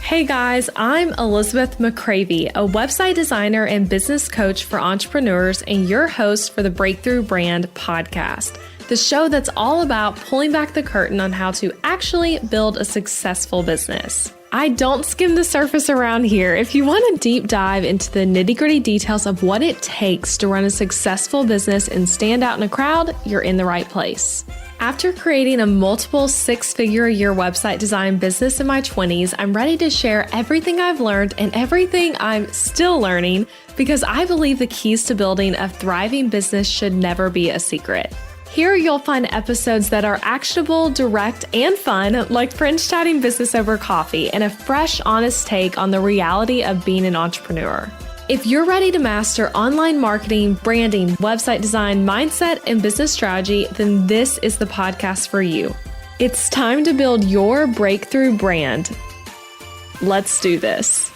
Hey guys, I'm Elizabeth McCravey, a website designer and business coach for entrepreneurs and your host for the Breakthrough Brand podcast, the show that's all about pulling back the curtain on how to actually build a successful business. I don't skim the surface around here. If you want a deep dive into the nitty-gritty details of what it takes to run a successful business and stand out in a crowd, you're in the right place. After creating a multiple six-figure-a-year website design business in my 20s, I'm ready to share everything I've learned and everything I'm still learning because I believe the keys to building a thriving business should never be a secret. Here you'll find episodes that are actionable, direct, and fun, like friends chatting business over coffee and a fresh, honest take on the reality of being an entrepreneur. If you're ready to master online marketing, branding, website design, mindset, and business strategy, then this is the podcast for you. It's time to build your breakthrough brand. Let's do this.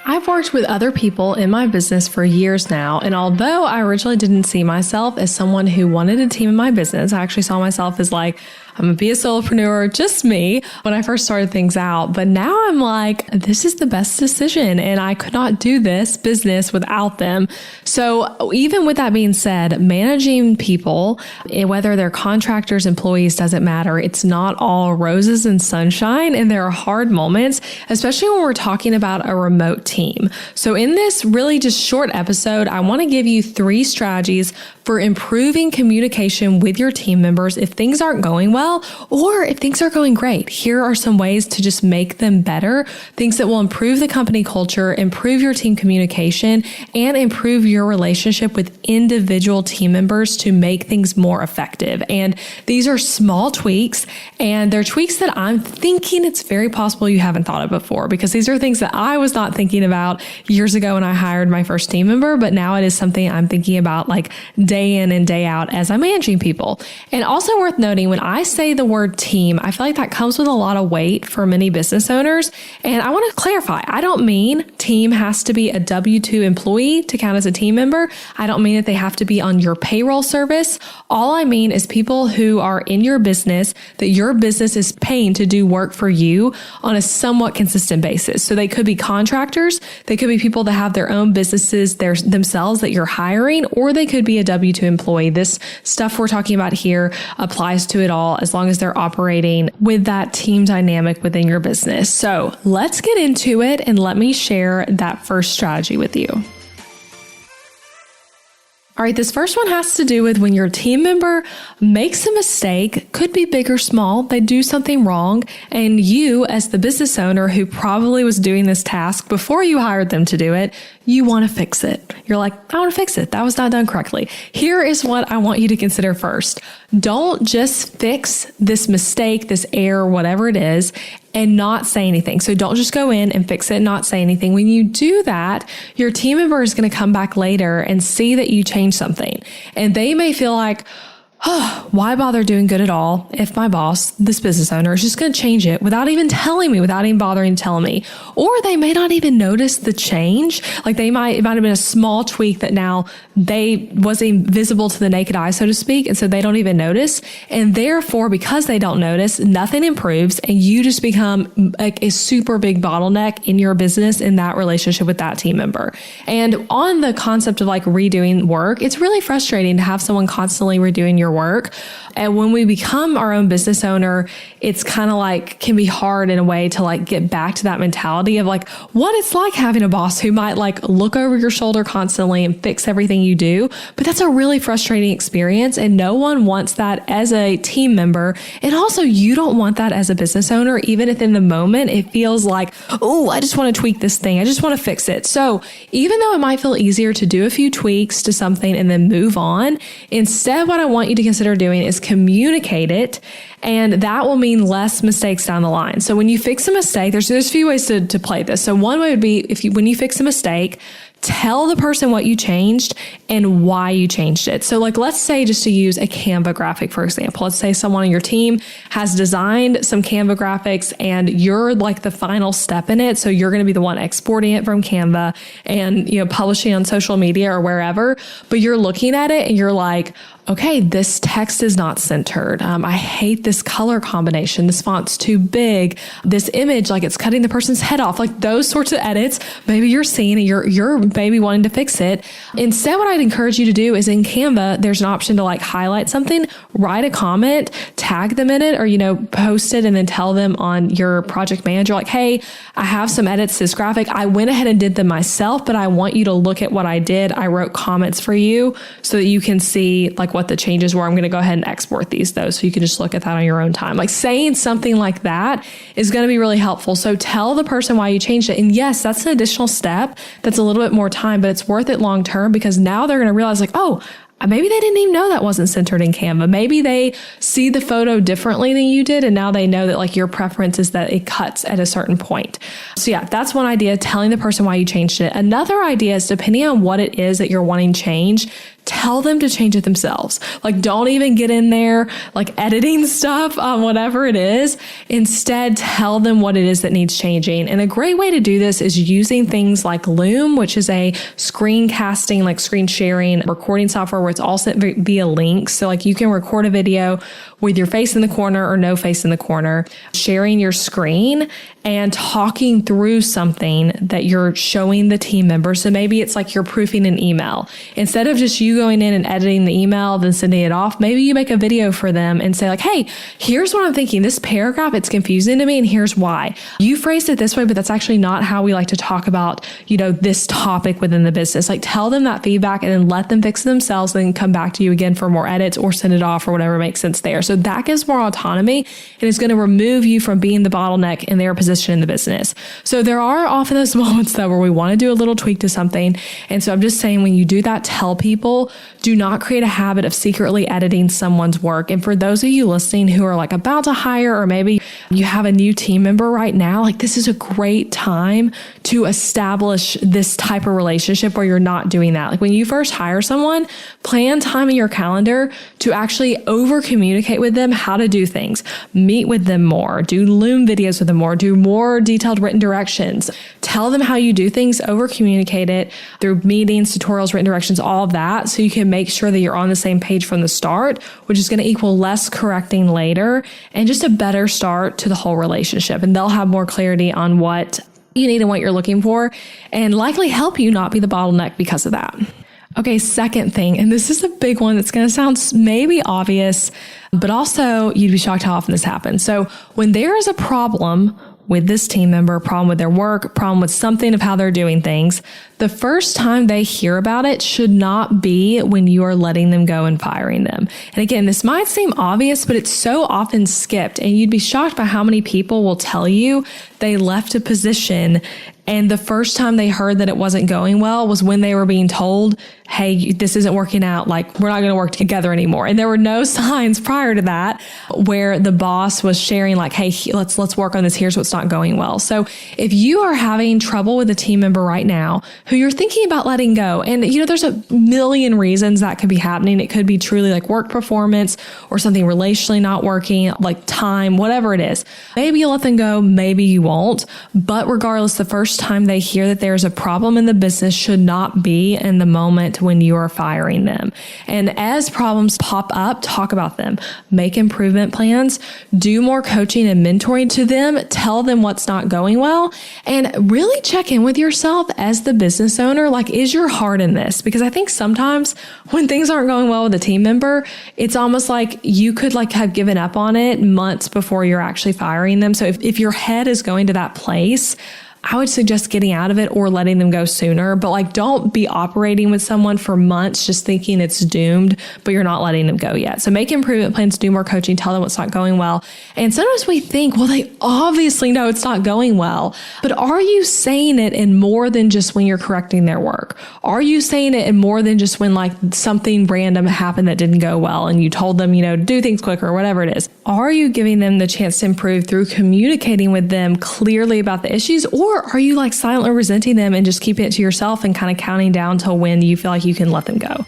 I've worked with other people in my business for years now, and although I originally didn't see myself as someone who wanted a team in my business, I actually saw myself as like, I'm gonna be a solopreneur, just me, when I first started things out. But now I'm like, this is the best decision, and I could not do this business without them. So even with that being said, managing people, whether they're contractors, employees, doesn't matter. It's not all roses and sunshine, and there are hard moments, especially when we're talking about a remote team. So in this really just short episode, I want to give you 3 strategies for improving communication with your team members if things aren't going well, or if things are going great. Here are some ways to just make them better, things that will improve the company culture, improve your team communication, and improve your relationship with individual team members to make things more effective. And these are small tweaks, and they're tweaks that I'm thinking it's very possible you haven't thought of before, because these are things that I was not thinking about years ago when I hired my first team member, but now it is something I'm thinking about like day in and day out as I'm managing people. And also worth noting, when I say the word team, I feel like that comes with a lot of weight for many business owners. And I want to clarify, I don't mean team has to be a W-2 employee to count as a team member. I don't mean that they have to be on your payroll service. All I mean is people who are in your business that your business is paying to do work for you on a somewhat consistent basis. So they could be contractors, they could be people that have their own businesses themselves that you're hiring, or they could be a W-2 employee. This stuff we're talking about here applies to it all, as long as they're operating with that team dynamic within your business. So let's get into it and let me share that first strategy with you. All right, this first one has to do with when your team member makes a mistake, could be big or small, they do something wrong, and you, as the business owner who probably was doing this task before you hired them to do it, you want to fix it. You're like, I want to fix it. That was not done correctly. Here is what I want you to consider first. Don't just fix this mistake, this error, whatever it is, and not say anything. So don't just go in and fix it and not say anything. When you do that, your team member is going to come back later and see that you changed something. And they may feel like, oh, why bother doing good at all if my boss, this business owner, is just going to change it without even telling me, without even bothering to tell me? Or they may not even notice the change. Like it might have been a small tweak that now wasn't visible to the naked eye, so to speak. And so they don't even notice. And therefore, because they don't notice, nothing improves, and you just become like a super big bottleneck in your business in that relationship with that team member. And on the concept of like redoing work, it's really frustrating to have someone constantly redoing your work. And when we become our own business owner, it's kind of like can be hard in a way to like get back to that mentality of like what it's like having a boss who might like look over your shoulder constantly and fix everything you do. But that's a really frustrating experience, and no one wants that as a team member. And also you don't want that as a business owner, even if in the moment it feels like, oh, I just want to tweak this thing. I just want to fix it. So even though it might feel easier to do a few tweaks to something and then move on, instead what I want you to consider doing is communicate it, and that will mean less mistakes down the line. So when you fix a mistake, there's a few ways to play this. So one way would be when you fix a mistake, tell the person what you changed and why you changed it. So like, let's say, just to use a Canva graphic, for example, let's say someone on your team has designed some Canva graphics and you're like the final step in it. So you're going to be the one exporting it from Canva and, publishing on social media or wherever, but you're looking at it and you're like, okay, this text is not centered. I hate this color combination, this font's too big, this image, like it's cutting the person's head off, like those sorts of edits. Maybe you're seeing it, you're maybe wanting to fix it. Instead, what I'd encourage you to do is in Canva, there's an option to like highlight something, write a comment, tag them in it, or, post it and then tell them on your project manager, like, hey, I have some edits to this graphic. I went ahead and did them myself, but I want you to look at what I did. I wrote comments for you so that you can see like what the changes were. I'm going to go ahead and export these though, so you can just look at that on your own time. Like saying something like that is going to be really helpful. So tell the person why you changed it. And yes, that's an additional step. That's a little bit more time, but it's worth it long term, because now they're going to realize like, oh, maybe they didn't even know that wasn't centered in Canva. Maybe they see the photo differently than you did, and now they know that like your preference is that it cuts at a certain point. So yeah, that's one idea, telling the person why you changed it. Another idea is, depending on what it is that you're wanting changed, tell them to change it themselves. Like, don't even get in there, like editing stuff on whatever it is. Instead, tell them what it is that needs changing. And a great way to do this is using things like Loom, which is a screencasting, like screen sharing recording software where it's all sent via links. So like you can record a video with your face in the corner or no face in the corner, sharing your screen and talking through something that you're showing the team members. So maybe it's like you're proofing an email. Instead of just you going in and editing the email, then sending it off, maybe you make a video for them and say like, hey, here's what I'm thinking. This paragraph, it's confusing to me, and here's why. You phrased it this way, but that's actually not how we like to talk about, this topic within the business. Like, tell them that feedback and then let them fix it themselves, then come back to you again for more edits or send it off or whatever makes sense there. So that gives more autonomy and is going to remove you from being the bottleneck in their position in the business. So there are often those moments though where we want to do a little tweak to something. And so I'm just saying, when you do that, tell people, do not create a habit of secretly editing someone's work. And for those of you listening who are like about to hire, or maybe you have a new team member right now, like this is a great time to establish this type of relationship where you're not doing that. Like when you first hire someone, plan time in your calendar to actually over communicate with them how to do things, meet with them more, do Loom videos with them more, do more detailed written directions, tell them how you do things, over communicate it through meetings, tutorials, written directions, all of that. So you can make sure that you're on the same page from the start, which is going to equal less correcting later and just a better start to the whole relationship. And they'll have more clarity on what you need and what you're looking for, and likely help you not be the bottleneck because of that. Okay, second thing, and this is a big one that's going to sound maybe obvious, but also you'd be shocked how often this happens. So when there is a problem with this team member, problem with their work, problem with something of how they're doing things, the first time they hear about it should not be when you are letting them go and firing them. And again, this might seem obvious, but it's so often skipped. And you'd be shocked by how many people will tell you they left a position and the first time they heard that it wasn't going well was when they were being told, hey, this isn't working out. Like, we're not going to work together anymore. And there were no signs prior to that where the boss was sharing like, hey, let's work on this. Here's what's not going well. So if you are having trouble with a team member right now who you're thinking about letting go, and there's a million reasons that could be happening. It could be truly like work performance or something relationally not working, like time, whatever it is. Maybe you let them go, maybe you won't. But regardless, the first time they hear that there's a problem in the business should not be in the moment when you are firing them. And as problems pop up, talk about them, make improvement plans, do more coaching and mentoring to them, tell them what's not going well, and really check in with yourself as the business owner. Like, is your heart in this? Because I think sometimes when things aren't going well with a team member, it's almost like you could like have given up on it months before you're actually firing them. So if your head is going to that place, I would suggest getting out of it or letting them go sooner. But like, don't be operating with someone for months just thinking it's doomed, but you're not letting them go yet. So make improvement plans, do more coaching, tell them what's not going well. And sometimes we think, well, they obviously know it's not going well, but are you saying it in more than just when you're correcting their work? Are you saying it in more than just when like something random happened that didn't go well and you told them, do things quicker or whatever it is? Are you giving them the chance to improve through communicating with them clearly about the issues? Or are you like silently resenting them and just keeping it to yourself and kind of counting down till when you feel like you can let them go?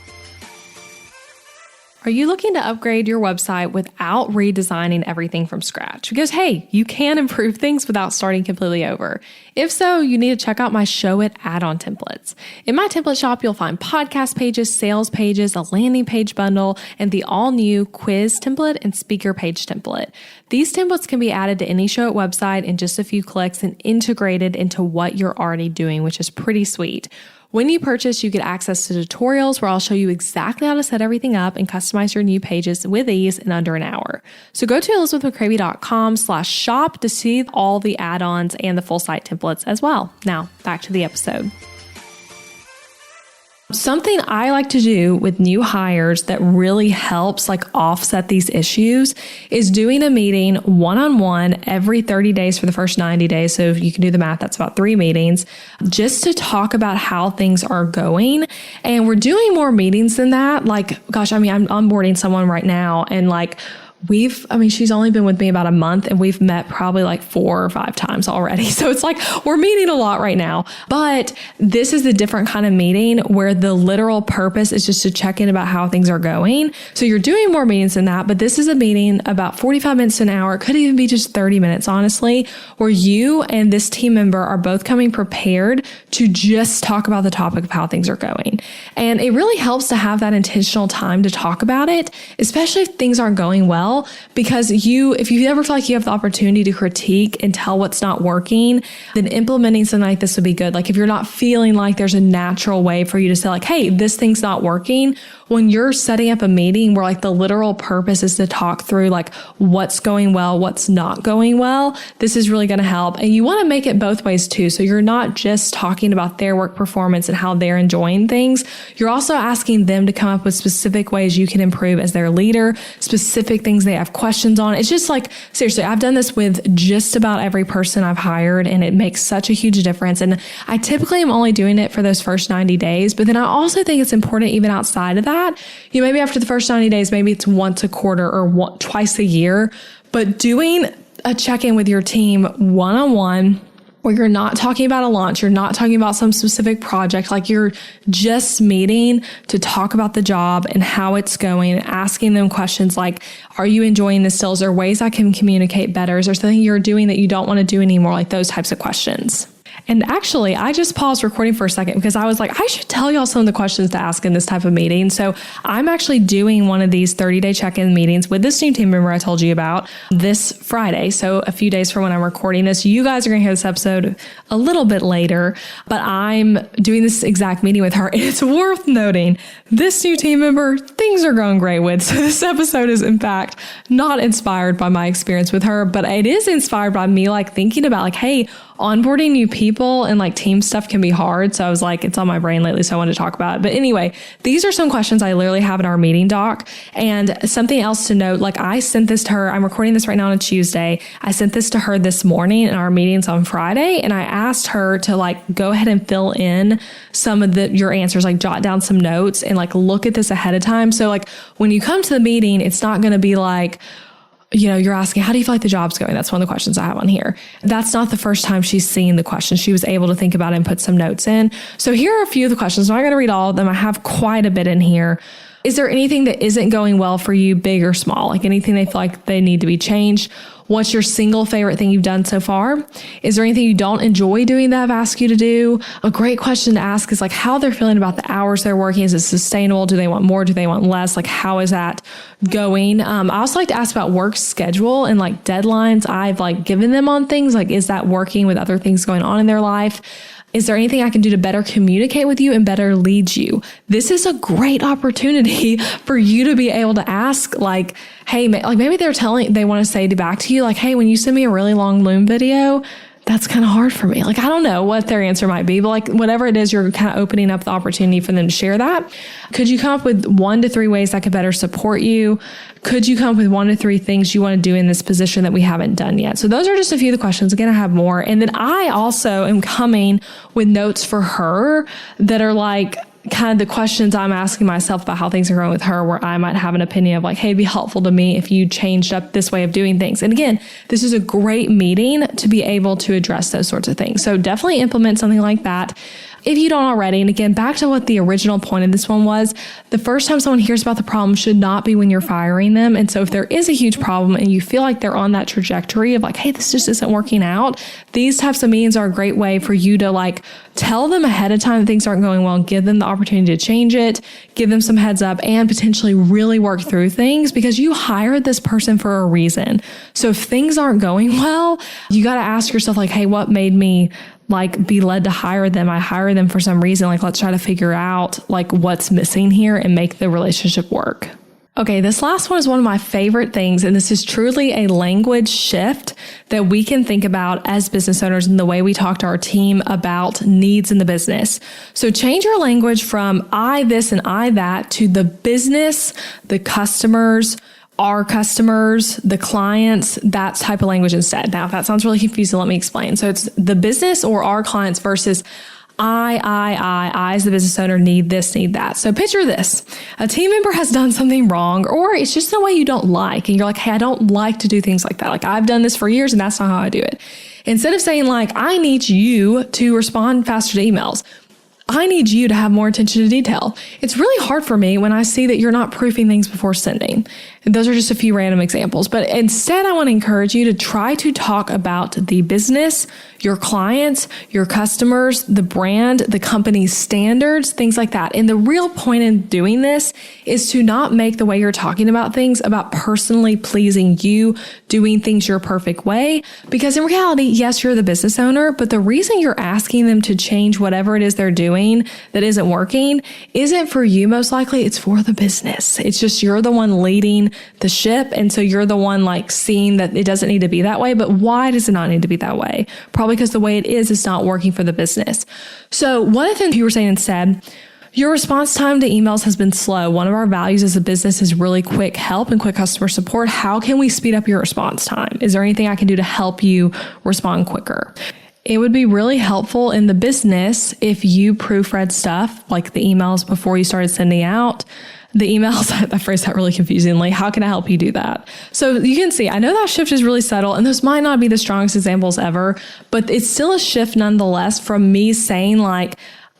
Are you looking to upgrade your website without redesigning everything from scratch? Because hey, you can improve things without starting completely over. If so, you need to check out my Show It add-on templates. In my template shop, you'll find podcast pages, sales pages, a landing page bundle, and the all-new quiz template and speaker page template. These templates can be added to any Show It website in just a few clicks and integrated into what you're already doing, which is pretty sweet. When you purchase, you get access to tutorials where I'll show you exactly how to set everything up and customize your new pages with ease in under an hour. So go to elizabethmccravey.com/shop to see all the add-ons and the full site templates as well. Now, back to the episode. Something I like to do with new hires that really helps offset these issues is doing a meeting one-on-one every 30 days for the first 90 days. So if you can do the math, that's about 3 meetings, just to talk about how things are going. And we're doing more meetings than that. I'm onboarding someone right now and she's only been with me about a month and we've met probably 4 or 5 times already. So it's we're meeting a lot right now, but this is a different kind of meeting where the literal purpose is just to check in about how things are going. So you're doing more meetings than that, but this is a meeting about 45 minutes to an hour. It could even be just 30 minutes, honestly, where you and this team member are both coming prepared to just talk about the topic of how things are going. And it really helps to have that intentional time to talk about it, especially if things aren't going well. Because if you ever feel like you have the opportunity to critique and tell what's not working, then implementing something like this would be good. If you're not feeling like there's a natural way for you to say hey, this thing's not working, when you're setting up a meeting where the literal purpose is to talk through what's going well, what's not going well, this is really going to help. And you want to make it both ways too. So you're not just talking about their work performance and how they're enjoying things. You're also asking them to come up with specific ways you can improve as their leader, specific things they have questions on. It's just seriously, I've done this with just about every person I've hired and it makes such a huge difference. And I typically am only doing it for those first 90 days, but then I also think it's important even outside of that. Maybe after the first 90 days, maybe it's once a quarter or twice a year, but doing a check-in with your team one-on-one where you're not talking about a launch, you're not talking about some specific project, you're just meeting to talk about the job and how it's going, asking them questions are you enjoying this still? Is there ways I can communicate better? Is there something you're doing that you don't want to do anymore? Those types of questions. And actually, I just paused recording for a second because I was I should tell y'all some of the questions to ask in this type of meeting. So I'm actually doing one of these 30-day check-in meetings with this new team member I told you about this Friday. So a few days from when I'm recording this, you guys are going to hear this episode a little bit later, but I'm doing this exact meeting with her. And it's worth noting, this new team member, things are going great with. So this episode is in fact not inspired by my experience with her, but it is inspired by me thinking about hey, onboarding new people and team stuff can be hard. So I was it's on my brain lately. So I wanted to talk about it. But anyway, these are some questions I literally have in our meeting doc. And something else to note, I sent this to her. I'm recording this right now on a Tuesday. I sent this to her this morning in our meetings on Friday. And I asked her to go ahead and fill in some of your answers, jot down some notes and look at this ahead of time. So when you come to the meeting, it's not going to be you're asking, how do you feel like the job's going? That's one of the questions I have on here. That's not the first time she's seen the question. She was able to think about it and put some notes in. So here are a few of the questions. I'm not going to read all of them. I have quite a bit in here. Is there anything that isn't going well for you, big or small? Anything they feel like they need to be changed? What's your single favorite thing you've done so far? Is there anything you don't enjoy doing that I've asked you to do? A great question to ask is how they're feeling about the hours they're working. Is it sustainable? Do they want more? Do they want less? How is that going? I also like to ask about work schedule and deadlines I've given them on things. Is that working with other things going on in their life? Is there anything I can do to better communicate with you and better lead you? This is a great opportunity for you to be able to ask hey, maybe they want to say back to you hey, when you send me a really long Loom video, that's kind of hard for me. I don't know what their answer might be, but whatever it is, you're kind of opening up the opportunity for them to share that. Could you come up with 1 to 3 ways that could better support you? Could you come up with 1 to 3 things you want to do in this position that we haven't done yet? So those are just a few of the questions. Again, I have more. And then I also am coming with notes for her that are kind of the questions I'm asking myself about how things are going with her, where I might have an opinion of hey, it'd be helpful to me if you changed up this way of doing things. And again, this is a great meeting to be able to address those sorts of things. So definitely implement something like that. if you don't already, and again, back to what the original point of this one was, the first time someone hears about the problem should not be when you're firing them. And so if there is a huge problem and you feel like they're on that trajectory of like, hey, this just isn't working out, these types of meetings are a great way for you to like tell them ahead of time that things aren't going well, give them the opportunity to change it, give them some heads up, and potentially really work through things because you hired this person for a reason. So if things aren't going well, you got to ask yourself like, hey, what made me like be led to hire them? I hired them for some reason. Like, let's try to figure out like what's missing here and make the relationship work. Okay, this last one is one of my favorite things, and this is truly a language shift that we can think about as business owners in the way we talk to our team about needs in the business. So change your language from I this and I that to the business, the customers, our customers, the clients, that type of language instead. Now, if that sounds really confusing, let me explain. So it's the business or our clients versus I as the business owner need this, need that. So picture this. A team member has done something wrong, or it's just in a way you don't like. And you're like, hey, I don't like to do things like that. Like I've done this for years and that's not how I do it. Instead of saying like, I need you to respond faster to emails, I need you to have more attention to detail. It's really hard for me when I see that you're not proofing things before sending. And those are just a few random examples. But instead, I want to encourage you to try to talk about the business, your clients, your customers, the brand, the company's standards, things like that. And the real point in doing this is to not make the way you're talking about things about personally pleasing you, doing things your perfect way. Because in reality, yes, you're the business owner, but the reason you're asking them to change whatever it is they're doing that isn't working isn't for you most likely, it's for the business. It's just you're the one leading the ship. And so you're the one like seeing that it doesn't need to be that way. But why does it not need to be that way? Probably because the way it is not working for the business. So one of the things you were saying instead, your response time to emails has been slow. One of our values as a business is really quick help and quick customer support. How can we speed up your response time? Is there anything I can do to help you respond quicker? It would be really helpful in the business if you proofread stuff like the emails before you started sending out. The emails, I phrased that really confusingly. How can I help you do that? So you can see, I know that shift is really subtle and those might not be the strongest examples ever, but it's still a shift nonetheless from me saying like,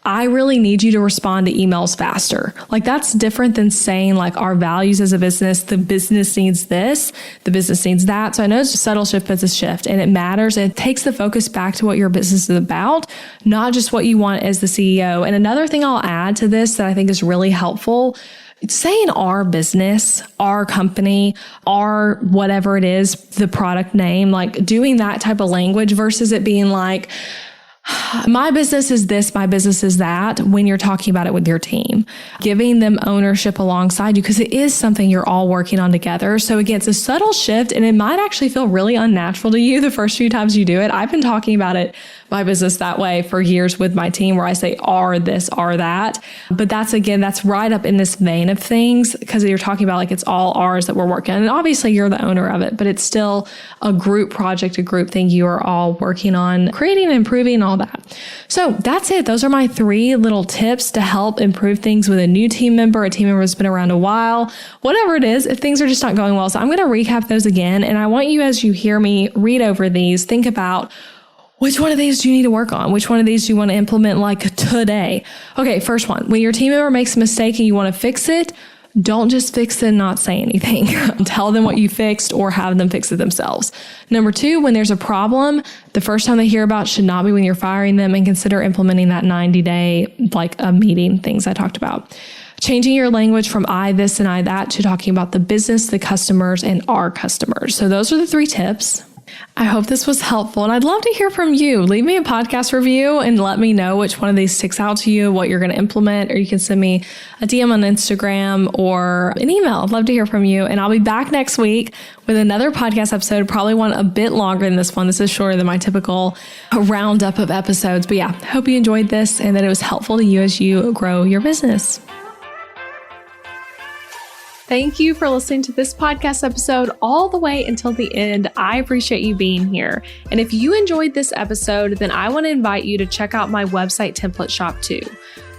I really need you to respond to emails faster. Like that's different than saying like our values as a business, the business needs this, the business needs that. So I know it's a subtle shift, but it's a shift and it matters. And it takes the focus back to what your business is about, not just what you want as the CEO. And another thing I'll add to this that I think is really helpful, saying our business, our company, our whatever it is, the product name, like doing that type of language versus it being like, my business is this, my business is that, when you're talking about it with your team, giving them ownership alongside you, because it is something you're all working on together. So again, it's a subtle shift and it might actually feel really unnatural to you the first few times you do it. I've been talking about it, my business that way for years with my team where I say are this, are that. But that's right up in this vein of things because you're talking about like it's all ours that we're working on. And obviously you're the owner of it, but it's still a group project, a group thing you are all working on creating and improving all that. So that's it. Those are my 3 little tips to help improve things with a new team member, a team member that's been around a while, whatever it is, if things are just not going well. So I'm going to recap those again. And I want you, as you hear me read over these, think about which one of these do you need to work on? Which one of these do you want to implement like today? Okay, first one, when your team member makes a mistake and you want to fix it, don't just fix it and not say anything. Tell them what you fixed or have them fix it themselves. Number 2, when there's a problem, the first time they hear about it should not be when you're firing them, and consider implementing that 90-day, like a meeting, things I talked about. Changing your language from I this and I that to talking about the business, the customers, and our customers. So those are the 3 tips. I hope this was helpful and I'd love to hear from you. Leave me a podcast review and let me know which one of these sticks out to you, what you're going to implement, or you can send me a DM on Instagram or an email. I'd love to hear from you. And I'll be back next week with another podcast episode, probably one a bit longer than this one. This is shorter than my typical roundup of episodes. But yeah, hope you enjoyed this and that it was helpful to you as you grow your business. Thank you for listening to this podcast episode all the way until the end. I appreciate you being here. And if you enjoyed this episode, then I want to invite you to check out my website template shop too.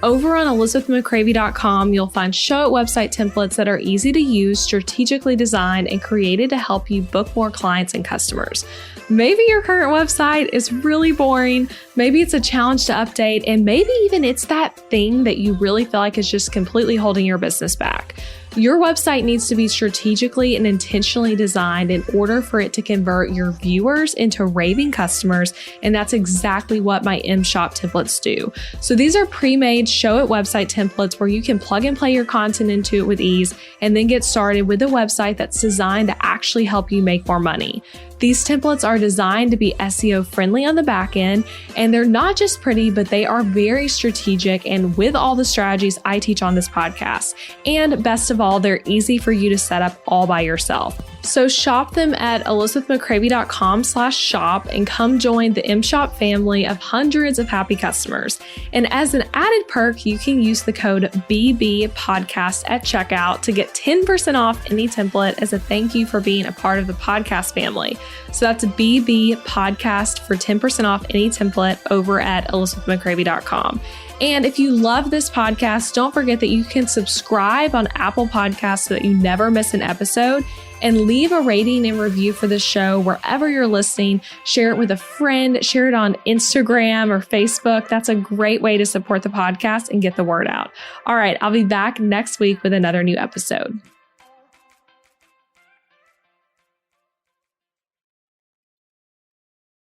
Over on elizabethmccravey.com, you'll find show website templates that are easy to use, strategically designed, and created to help you book more clients and customers. Maybe your current website is really boring. Maybe it's a challenge to update, and maybe even it's that thing that you really feel like is just completely holding your business back. Your website needs to be strategically and intentionally designed in order for it to convert your viewers into raving customers, and that's exactly what my M-Shop templates do. So these are pre-made show it website templates where you can plug and play your content into it with ease and then get started with a website that's designed to actually help you make more money. These templates are designed to be SEO friendly on the back end, and they're not just pretty, but they are very strategic and with all the strategies I teach on this podcast. And best of all, they're easy for you to set up all by yourself. So shop them at elizabethmccravey.com/shop and come join the M-Shop family of hundreds of happy customers. And as an added perk, you can use the code BBPodcast at checkout to get 10% off any template as a thank you for being a part of the podcast family. So that's BB Podcast for 10% off any template over at elizabethmccravey.com. And if you love this podcast, don't forget that you can subscribe on Apple Podcasts so that you never miss an episode, and leave a rating and review for the show wherever you're listening. Share it with a friend, share it on Instagram or Facebook. That's a great way to support the podcast and get the word out. All right, I'll be back next week with another new episode.